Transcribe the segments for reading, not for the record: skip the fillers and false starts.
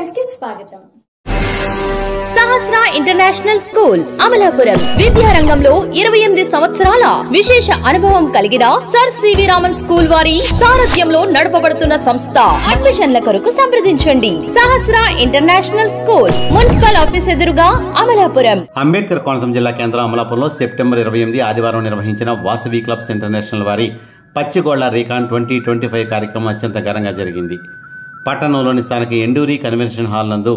Times కి స్వాగతం. సహస్ర international school Amalapuram విద్యారంగంలో 28 సంవత్సరాల విశేష అనుభవం కలిగిన సర్ సివి రామన్ స్కూల్ వారి సారథ్యంలో నడపబడుతున్న సంస్థ. అడ్మిషన్ల కొరకు సంప్రదించండి. సహస్ర ఇంటర్నేషనల్ స్కూల్, మున్సిపల్ ఆఫీస్ ఎదురుగా, అమలాపురం. అంబేద్కర్ కోనసీమ జిల్లా కేంద్రం అమలాపురంలో సెప్టెంబర్ 28 ఆదివారం నిర్వహించిన వాసవి క్లబ్స్ ఇంటర్నేషనల్ వారి పచ్చిగోళ్ల రీకాన్ 2025 కార్యక్రమం అత్యంత ఘనంగా జరిగింది. పట్టణంలోని స్థానిక ఎండూరి కన్వెన్షన్ హాల్ నందు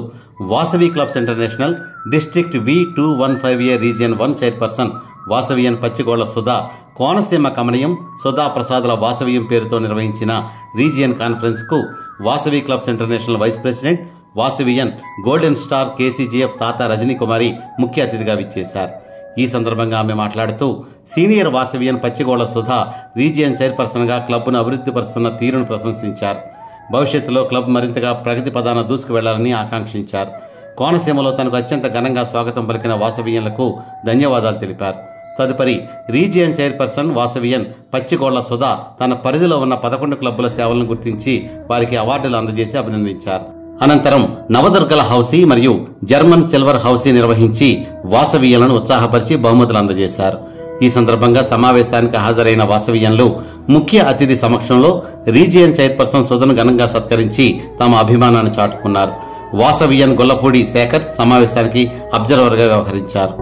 Vasavi clubs international district V215A region 1 chairperson Vasavian Pachigolla Sudha, Konaseema కమనీయం సుధా ప్రసాదుల వాసవియం పేరుతో నిర్వహించిన రీజియన్ కాన్ఫరెన్స్కు Vasavi clubs international vice president Vasavian golden star KCGF Tata Rajani కుమారి ముఖ్య అతిథిగా విచ్చేశారు. ఈ సందర్భంగా ఆమె మాట్లాడుతూ సీనియర్ వాసవియన్ పచ్చిగోళ్ల సుధా రీజియన్ చైర్పర్సన్గా క్లబ్ను అభివృద్ధి పరుస్తున్న తీరును ప్రశంసించారు. భవిష్యత్తులో క్లబ్ మరింతగా ప్రగతి పదాన దూసుకు వెళ్లాలని ఆకాంక్షించారు. కోనసీమలో తనకు అత్యంత ఘనంగా స్వాగతం పలికిన వాసవియన్లకు ధన్యవాదాలు తెలిపారు. తదుపరి రీజియన్ చైర్పర్సన్ వాసవియన్ పచ్చిగోళ్ల సుధా తన పరిధిలో ఉన్న 11 క్లబ్బుల సేవలను గుర్తించి వారికి అవార్డులు అందజేసి అభినందించారు. అనంతరం నవదుర్గల హౌసీ మరియు జర్మన్ సిల్వర్ హౌసీ నిర్వహించి వాసవియన్లను ఉత్సాహపరిచి బహుమతులు అందజేశారు. ఈ సందర్భంగా సమావేశానికి హాజరైన వాసవియన్లు ముఖ్య అతిథి సమక్షంలో రీజియన్ చైర్పర్సన్ సుధను ఘనంగా సత్కరించి తమ అభిమానాన్ని చాటుకున్నారు. వాసవియన్ గొల్లపూడి శేఖర్ సమావేశానికి అబ్జర్వర్గా వ్యవహరించారు.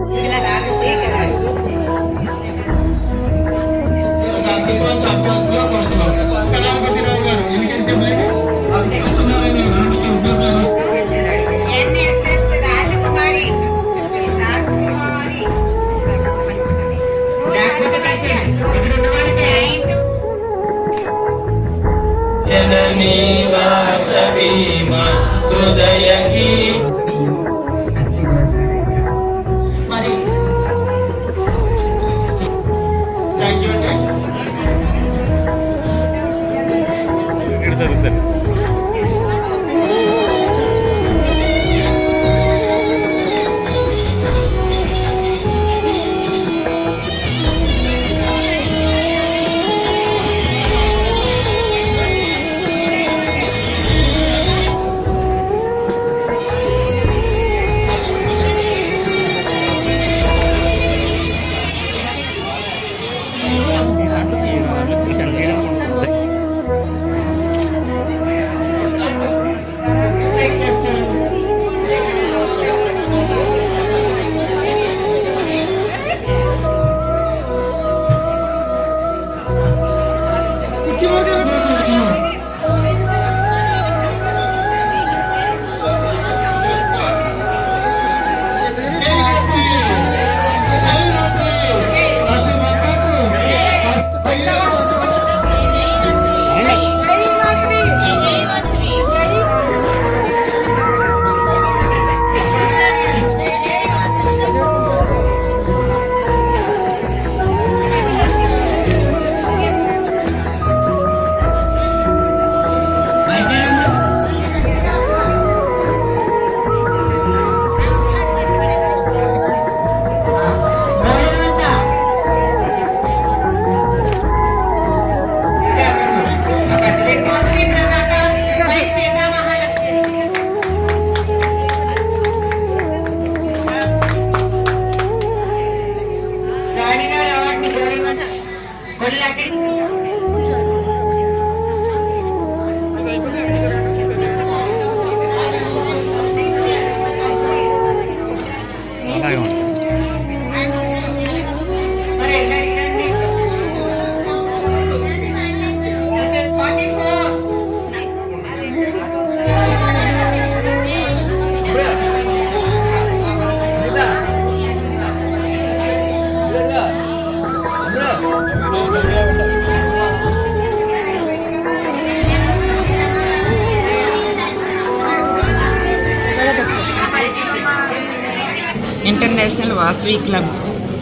ఇంటర్నేషనల్ వాసవి క్లబ్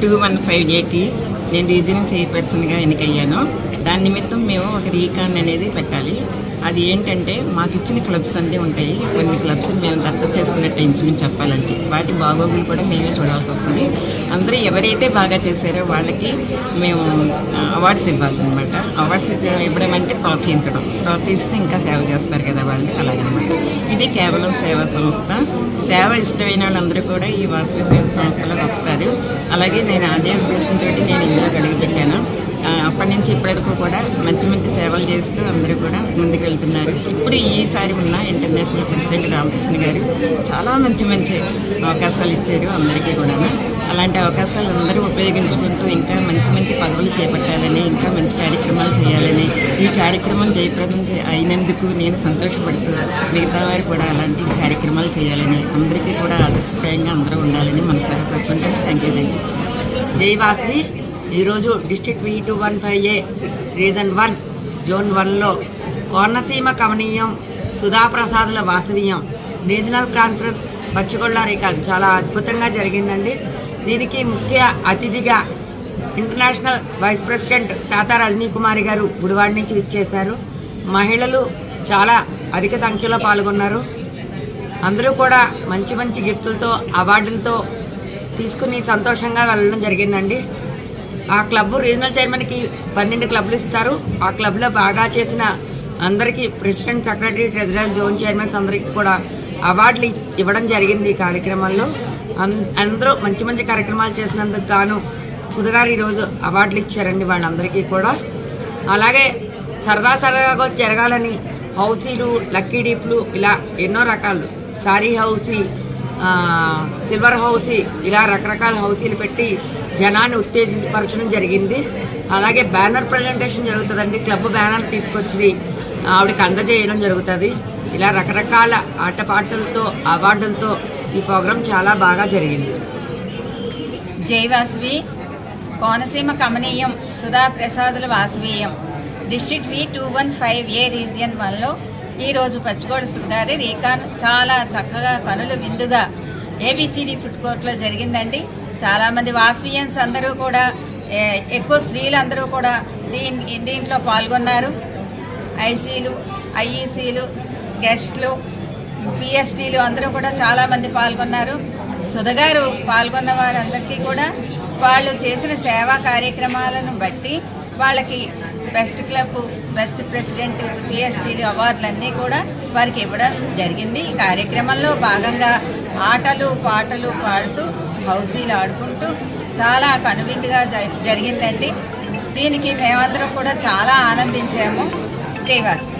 215A కి నేను రీజనల్ చైర్పర్సన్గా ఎన్నికయ్యాను. దాని నిమిత్తం మేము ఒక రీకాన్ అనేది పెట్టాలి. అది ఏంటంటే మాకు ఇచ్చిన క్లబ్స్ అన్నీ ఉంటాయి. కొన్ని క్లబ్స్ మేము దత్తత చేసుకున్నట్టు ఇంచుమించు చెప్పాలంటే వాటి బాగోగులు కూడా మేమే చూడాల్సి వస్తుంది. అందరూ ఎవరైతే బాగా చేశారో వాళ్ళకి మేము అవార్డ్స్ ఇవ్వాలన్నమాట. అవార్డ్స్ ఇవ్వడం అంటే ప్రోత్సహిస్తే ఇంకా సేవ చేస్తారు కదా వాళ్ళు, అలాగనమాట. ఇది కేవలం సేవా సంస్థ. సేవ ఇష్టమైన వాళ్ళందరూ కూడా ఈ వాసవి సేవ సంస్థలో వస్తారు. అలాగే నేను అదే ఉద్దేశంతో నేను ఇందులో అడుగుపెట్టాను. అప్పటి నుంచి ఇప్పటివరకు కూడా మంచి మంచి సేవలు చేస్తూ అందరూ కూడా ముందుకు వెళ్తున్నారు. ఇప్పుడు ఈసారి ఉన్న ఇంటర్నేషనల్ ప్రెసిడెంట్ రామకృష్ణ గారు చాలా మంచి మంచి అవకాశాలు ఇచ్చారు అందరికీ కూడా. అలాంటి అవకాశాలు అందరూ ఉపయోగించుకుంటూ ఇంకా మంచి మంచి పదవులు చేపట్టాలని, ఇంకా మంచి కార్యక్రమాలు చేయాలని, ఈ కార్యక్రమం జయప్రదం అయినందుకు నేను సంతోషపడుతూ మిగతా వారు కూడా అలాంటి కార్యక్రమాలు చేయాలని, అందరికీ కూడా ఆదర్శప్రాయంగా అందరూ ఉండాలని మనసారా కోరుకుంటాను. Thank you. జై వాసవి. ఈరోజు డిస్ట్రిక్ట్ V215A రీజన్ 1 జోన్ 1లో కోనసీమ కమనీయం సుధాప్రసాదుల వాసవీయం రీజనల్ కాన్ఫరెన్స్ పచ్చిగొళ్ళ రీకాన్ చాలా అద్భుతంగా జరిగిందండి. దీనికి ముఖ్య అతిథిగా ఇంటర్నేషనల్ వైస్ ప్రెసిడెంట్ తాతా రజనీ కుమారి గారు గుడివాడ నుంచి ఇచ్చేశారు. మహిళలు చాలా అధిక సంఖ్యలో పాల్గొన్నారు. అందరూ కూడా మంచి మంచి గిఫ్టులతో అవార్డులతో తీసుకుని సంతోషంగా వెళ్ళడం జరిగిందండి. ఆ క్లబ్ రీజనల్ చైర్మన్కి 12 క్లబ్లు ఇస్తారు. ఆ క్లబ్లో బాగా చేసిన అందరికీ president, secretary, treasurer, zone chairmans అందరికీ కూడా అవార్డులు ఇవ్వడం జరిగింది. ఈ కార్యక్రమంలో అందరూ మంచి మంచి కార్యక్రమాలు చేసినందుకు గాను సుధగారు ఈరోజు అవార్డులు ఇచ్చారండి వాళ్ళందరికీ కూడా. అలాగే సరదాగా జరగాలని హౌసీలు, లక్కీ డీప్లు ఇలా ఎన్నో రకాలు, సారీ హౌసీ, సిల్వర్ హౌసీ ఇలా రకరకాల హౌసీలు పెట్టి జనాన్ని ఉత్తేజపరచడం జరిగింది. అలాగే బ్యానర్ ప్రజెంటేషన్ జరుగుతుందండి. క్లబ్ బ్యానర్ తీసుకొచ్చి ఆవిడకి అందజేయడం జరుగుతుంది. ఇలా రకరకాల ఆటపాటలతో అవార్డులతో ఈ ప్రోగ్రాం చాలా బాగా జరిగింది. జై వాసవి. కోనసీమ కమనీయం Sudha Prasadula వాసవీయం district V215A region 1లో ఈరోజు పచ్చిగోడ గారి రీకాన్ చాలా చక్కగా కనుల విందుగా ABCD ఫుడ్ కోర్ట్లో జరిగిందండి. చాలామంది వాసవీయన్స్ అందరూ కూడా, ఎక్కువ స్త్రీలందరూ కూడా దీంట్లో పాల్గొన్నారు. ఐసీలు, ఐఈసీలు, గెస్ట్లు, పిఎస్టీలు అందరూ కూడా చాలామంది పాల్గొన్నారు. సుధగారు పాల్గొన్న వారందరికీ కూడా వాళ్ళు చేసిన సేవా కార్యక్రమాలను బట్టి వాళ్ళకి బెస్ట్ క్లబ్, బెస్ట్ ప్రెసిడెంట్, పిఎస్టీలు అవార్డులన్నీ కూడా వారికి ఇవ్వడం జరిగింది. ఈ కార్యక్రమంలో భాగంగా ఆటలు పాటలు పాడుతూ హౌసీలు ఆడుకుంటూ చాలా కనువిందుగా జరిగిందండి. దీనికి మేమందరం కూడా చాలా ఆనందించాము. జైవాసవి.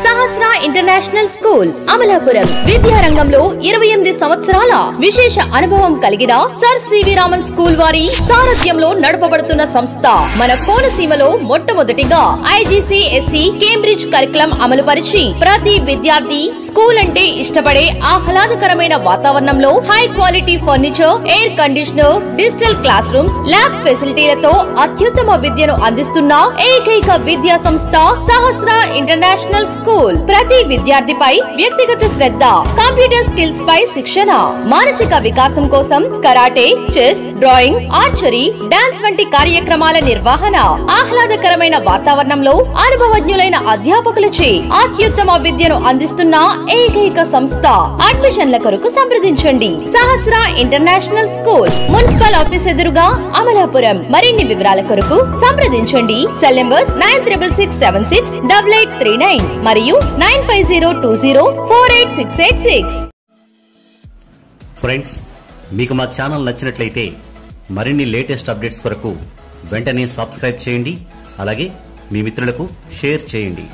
సహస్ర ఇంటర్నేషనల్ స్కూల్ అమలాపురం విద్యారంగంలో 28 సంవత్సరాల విశేష అనుభవం కలిగిన సర్ సివి రామన్ స్కూల్ వారి సారథ్యంలో నడపబడుతున్న సంస్థ మన కోనసీమలో మొట్టమొదటిగా IGCSE కేంబ్రిడ్జ్ కరికులం అమలు పరిచి ప్రతి విద్యార్థి స్కూల్ అంటే ఇష్టపడే ఆహ్లాదకరమైన వాతావరణంలో high quality furniture, air conditioner, digital classrooms, lab ఫెసిలిటీలతో అత్యుత్తమ విద్యను అందిస్తున్న ఏకైక విద్యా సంస్థ సహస్ర ఇంటర్నేషనల్ స్కూల్. ప్రతి విద్యార్థిపై వ్యక్తిగత శ్రద్ధ, కంప్యూటర్ స్కిల్స్ పై శిక్షణ, మానసిక వికాసం కోసం karate, chess, drawing, archery, dance వంటి కార్యక్రమాల నిర్వహణ, ఆహ్లాదకరమైన వాతావరణంలో అనుభవజ్ఞులైన అధ్యాపకులచే అత్యుత్తమ విద్యను అందిస్తున్న ఏకైక సంస్థ. అడ్మిషన్ల కొరకు సంప్రదించండి. సహస్ర ఇంటర్నేషనల్ స్కూల్, మున్సిపల్ ఆఫీస్ ఎదురుగా, అమలాపురం. మరిన్ని వివరాల కొరకు సంప్రదించండి. సెల్ నంబర్స్ 96768839 మరియు 9502048686. ఫ్రెండ్స్, మీకు మా ఛానల్ నచ్చినట్లయితే మరిన్ని లేటెస్ట్ అప్డేట్స్ కొరకు వెంటనే సబ్స్క్రైబ్ చేయండి. అలాగే మీ మిత్రులకు షేర్ చేయండి.